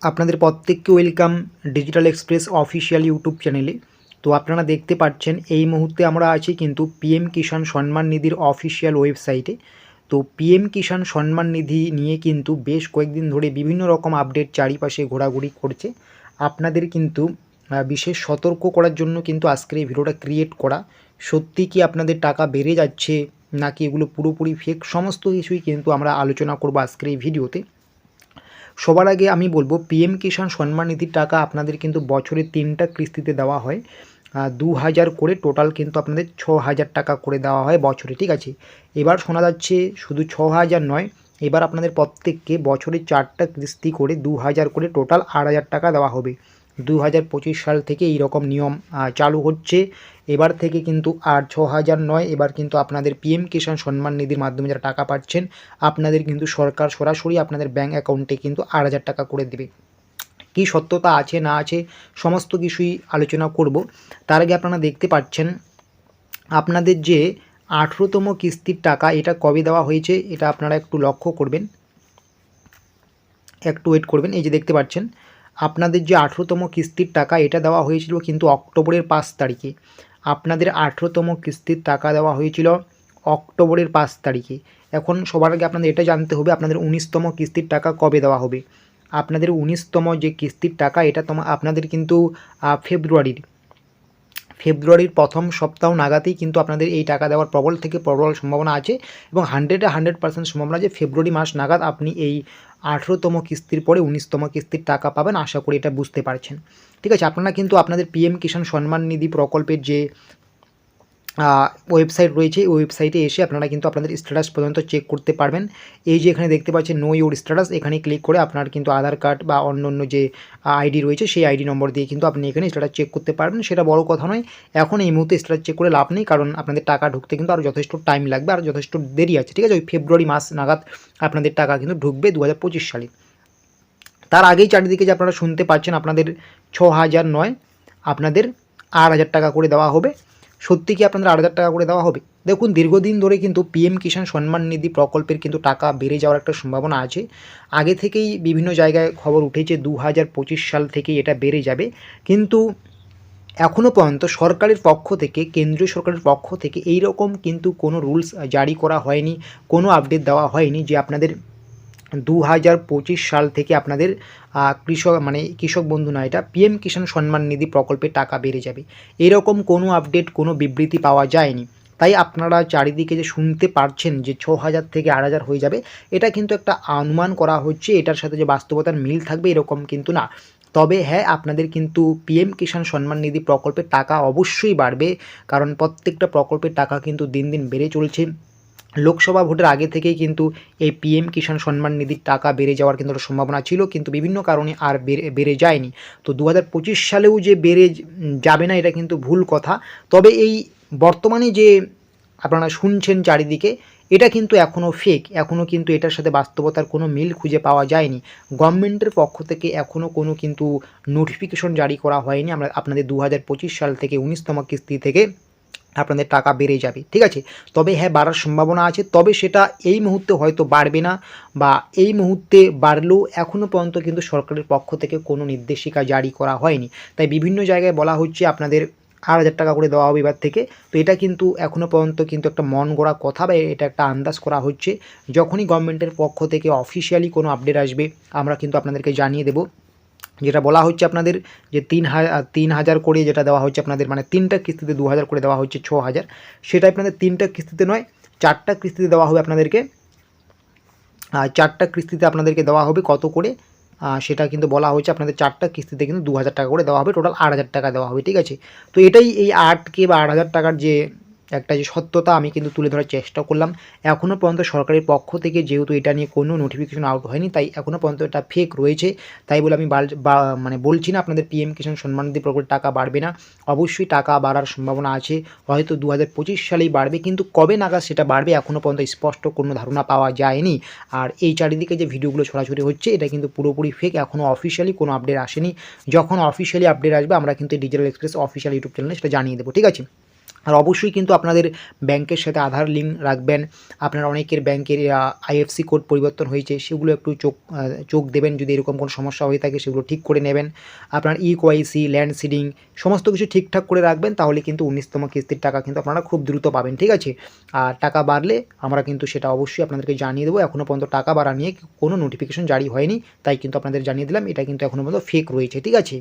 আপনাদের প্রত্যেককে welcome digital express official YouTube চ্যানেলে। তো আপনারা দেখতে পাচ্ছেন এই মুহূর্তে আমরা আছি কিন্তু পিএম কিষাণ সম্মান নিধির অফিসিয়াল ওয়েবসাইটে। তো পিএম কিষাণ সম্মান নিধি নিয়ে কিন্তু বেশ কয়েকদিন ধরে বিভিন্ন রকম আপডেট চারিপাশে ঘোরাঘুরি করছে। আপনাদের কিন্তু বিশেষ সতর্ক করার জন্য কিন্তু আজকের এই ভিডিওটা ক্রিয়েট করা। সত্যি কি আপনাদের টাকা বেড়ে যাচ্ছে নাকি এগুলো পুরোপুরি ফেক, সমস্ত কিছুই কিন্তু আমরা আলোচনা করব আজকের এই ভিডিওতে। সবার আগে আমি বলবো পিএম কিষাণ সম্মান নিধির টাকা আপনাদের কিন্তু বছরে 3টা কিস্তিতে দেওয়া হয়। 2000 করে টোটাল কিন্তু আপনাদের 6000 টাকা করে দেওয়া হয় বছরে, ঠিক আছে। এবার শোনা যাচ্ছে শুধু 6000 নয়, এবার আপনাদের প্রত্যেককে বছরে 4টা কিস্তি করে 2000 করে টোটাল 8000 টাকা দেওয়া হবে। 2025 সাল থেকে এই রকম নিয়ম চালু হচ্ছে। এবার থেকে কিন্তু আর 6000 নয়, এবার কিন্তু আপনাদের পিএম কিষাণ সম্মান নিধির মাধ্যমে যারা টাকা পাচ্ছেন আপনাদের কিন্তু সরকার সরাসরি আপনাদের ব্যাঙ্ক অ্যাকাউন্টে কিন্তু 8000 টাকা করে দেবে। কী সত্যতা আছে না আছে সমস্ত কিছুই আলোচনা করব। তার আগে আপনারা দেখতে পাচ্ছেন আপনাদের যে 18তম কিস্তির টাকা এটা কবে দেওয়া হয়েছে এটা আপনারা একটু লক্ষ্য করবেন, একটু ওয়েট করবেন। এই যে দেখতে পাচ্ছেন আপনাদের যে 18তম কিস্তির টাকা এটা দেওয়া হয়েছিল কিন্তু অক্টোবরের 5 তারিখে। আপনাদের 18তম কিস্তির টাকা দেওয়া হয়েছিল অক্টোবরের 5 তারিখে। এখন সবার আগে আপনাদের এটা জানতে হবে আপনাদের 19তম কিস্তির টাকা কবে দেওয়া হবে। আপনাদের 19তম যে কিস্তির টাকা এটা আপনাদের কিন্তু ফেব্রুয়ারির প্রথম সপ্তাহ নাগাদেই কিন্তু আপনাদের এই টাকা দেওয়ার প্রবল থেকে প্রবল সম্ভাবনা আছে এবং 100% সম্ভাবনা যে ফেব্রুয়ারি মাস নাগাদ আপনি এই 18তম কিস্তির পরে 19তম কিস্তির টাকা পাবেন। আশা করি এটা বুঝতে পারছেন, ঠিক আছে। আপনারা কিন্তু আপনাদের পিএম কিষাণ সম্মান নিধি প্রকল্পের যে ওয়েবসাইট রয়েছে ওই ওয়েবসাইটে এসে আপনারা কিন্তু আপনাদের স্ট্যাটাস পর্যন্ত চেক করতে পারবেন। এই যে এখানে দেখতে পাচ্ছেন নো ইউর স্ট্যাটাস, এখানে ক্লিক করে আপনার কিন্তু আধার কার্ড বা অন্য যে আইডি রয়েছে সেই আইডি নম্বর দিয়ে কিন্তু আপনি এখানে স্ট্যাটাস চেক করতে পারবেন। সেটা বড় কথা নয়, এখন এই মুহূর্তে স্ট্যাটাস চেক করে লাভ নেই, কারণ আপনাদের টাকা ঢুকতে কিন্তু আরও যথেষ্ট টাইম লাগবে, আর যথেষ্ট দেরি আছে, ঠিক আছে। ওই ফেব্রুয়ারি মাস নাগাদ আপনাদের টাকা কিন্তু ঢুকবে 2025 সালে। তার আগেই চারিদিকে যে আপনারা শুনতে পাচ্ছেন আপনাদের 6000 নয়, আপনাদের 8000 টাকা করে দেওয়া হবে। সত্যি কি আপনাদের 8000 টাকা করে দেওয়া হবে? দেখুন, দীর্ঘদিন ধরে কিন্তু পিএম কিষাণ সম্মান নিধি প্রকল্পের কিন্তু টাকা বেড়ে যাওয়ার একটা সম্ভাবনা আছে। আগে থেকেই বিভিন্ন জায়গায় খবর উঠেছে 2025 সাল থেকেই এটা বেড়ে যাবে, কিন্তু এখনও পর্যন্ত সরকারের পক্ষ থেকে, কেন্দ্রীয় সরকারের পক্ষ থেকে এই রকম কিন্তু কোনো রুলস জারি করা হয়নি, কোনো আপডেট দেওয়া হয়নি যে আপনাদের 2025 সাল থেকে আপনাদের কৃষক বন্ধু না, এটা পিএম কিষাণ সম্মান নিধি প্রকল্পে টাকা বেড়ে যাবে, এরকম কোনো আপডেট, কোনো বিবৃতি পাওয়া যায়নি। তাই আপনারা চারিদিকে যে শুনতে পারছেন যে 6000 থেকে 8000 হয়ে যাবে, এটা কিন্তু একটা অনুমান করা হচ্ছে, এটার সাথে যে বাস্তবতার মিল থাকবে এরকম কিন্তু না। তবে হ্যাঁ, আপনাদের কিন্তু পিএম কিষাণ সম্মান নিধি প্রকল্পের টাকা অবশ্যই বাড়বে, কারণ প্রত্যেকটা প্রকল্পের টাকা কিন্তু দিন দিন বেড়ে চলছে। লোকসভা ভোটের আগে থেকেই কিন্তু এই পিএম কিষাণ সম্মান নিধির টাকা বেড়ে যাওয়ার কিন্তু একটা সম্ভাবনা ছিল, কিন্তু বিভিন্ন কারণে আর বেড়ে যায়নি। তো 2025 সালেও যে বেড়ে যাবে না এটা কিন্তু ভুল কথা। তবে এই বর্তমানে যে আপনারা শুনছেন চারিদিকে, এটা কিন্তু এখনও ফেক, এখনও কিন্তু এটার সাথে বাস্তবতার কোনো মিল খুঁজে পাওয়া যায়নি। গভর্নমেন্টের পক্ষ থেকে এখনও কোনো কিন্তু নোটিফিকেশন জারি করা হয়নি আপনাদের 2025 সাল থেকে 19তম কিস্তি থেকে আপনাদের টাকা বেড়ে যাবে, ঠিক আছে। তবে হ্যাঁ, বাড়ার সম্ভাবনা আছে, তবে সেটা এই মুহূর্তে হয়তো বাড়বে না, বা এই মুহূর্তে বাড়লেও এখনও পর্যন্ত কিন্তু সরকারের পক্ষ থেকে কোনো নির্দেশিকা জারি করা হয়নি। তাই বিভিন্ন জায়গায় বলা হচ্ছে আপনাদের 8000 টাকা করে দেওয়া হবে এবার থেকে। তো এটা কিন্তু এখনও পর্যন্ত কিন্তু একটা মন গড়া কথা, বা এটা একটা আন্দাজ করা হচ্ছে। যখনই গভর্নমেন্টের পক্ষ থেকে অফিসিয়ালি কোনো আপডেট আসবে আমরা কিন্তু আপনাদেরকে জানিয়ে দেবো। যেটা বলা হচ্ছে আপনাদের যে 3000 করে যেটা দেওয়া হচ্ছে আপনাদের, মানে 3টা কিস্তিতে 2000 করে দেওয়া হচ্ছে 6000, সেটা আপনাদের 3টা কিস্তিতে নয় 4টা কিস্তিতে দেওয়া হবে আপনাদেরকে। 4টা কিস্তিতে আপনাদেরকে দেওয়া হবে কত করে সেটা কিন্তু বলা হয়েছে, আপনাদের 4টা কিস্তিতে কিন্তু 2000 টাকা করে দেওয়া হবে, টোটাল 8000 টাকা দেওয়া হবে, ঠিক আছে। তো এটাই এই 8K বা 8000 টাকার যে একটা যে সত্যতা আমি কিন্তু তুলে ধরার চেষ্টা করলাম। এখনও পর্যন্ত সরকারের পক্ষ থেকে যেহেতু এটা নিয়ে কোনো নোটিফিকেশন আউট হয়নি, তাই এখনও পর্যন্ত এটা ফেক রয়েছে। তাই বলে আমি বলছি না আপনাদের পিএম কিষাণ সম্মান নিধি প্রকল্পের টাকা বাড়বে না, অবশ্যই টাকা বাড়ার সম্ভাবনা আছে, হয়তো 2025 সালেই বাড়বে, কিন্তু কবে নাগাদ সেটা বাড়বে এখনও পর্যন্ত স্পষ্ট কোনো ধারণা পাওয়া যায়নি। আর এই চারিদিকে যে ভিডিওগুলো ছড়াছড়ি হচ্ছে এটা কিন্তু পুরোপুরি ফেক, এখনও অফিসিয়ালি কোনো আপডেট আসেনি। যখন অফিসিয়ালি আপডেট আসবে আমরা কিন্তু ডিজিটাল এক্সপ্রেস অফিসিয়াল ইউটিউব চ্যানেলে সেটা জানিয়ে দেবো, ঠিক আছে। আর অবশ্যই কিন্তু আপনাদের ব্যাংকের সাথে আধার লিঙ্ক রাখবেন। আপনার অনেকের ব্যাংকের আইএফসি কোড পরিবর্তন হয়েছে, সেগুলো একটু চোখ দেবেন, যদি এরকম কোনো সমস্যা হয়ে থাকে সেগুলো ঠিক করে নেবেন। আপনার ইকেওয়াইসি, ল্যান্ড সিডিং সমস্ত কিছু ঠিকঠাক করে রাখবেন, তাহলে কিন্তু 19তম কিস্তির টাকা কিন্তু আপনারা খুব দ্রুত পাবেন, ঠিক আছে? আর টাকা বাড়লে আমরা কিন্তু সেটা অবশ্যই আপনাদেরকে জানিয়ে দেবো। এখনও পর্যন্ত টাকা বাড়া নিয়ে কোনো নোটিফিকেশন জারি হয়নি, তাই কিন্তু আপনাদের জানিয়ে দিলাম। এটা কিন্তু এখনও পর্যন্ত ফেক রয়েছে, ঠিক আছে?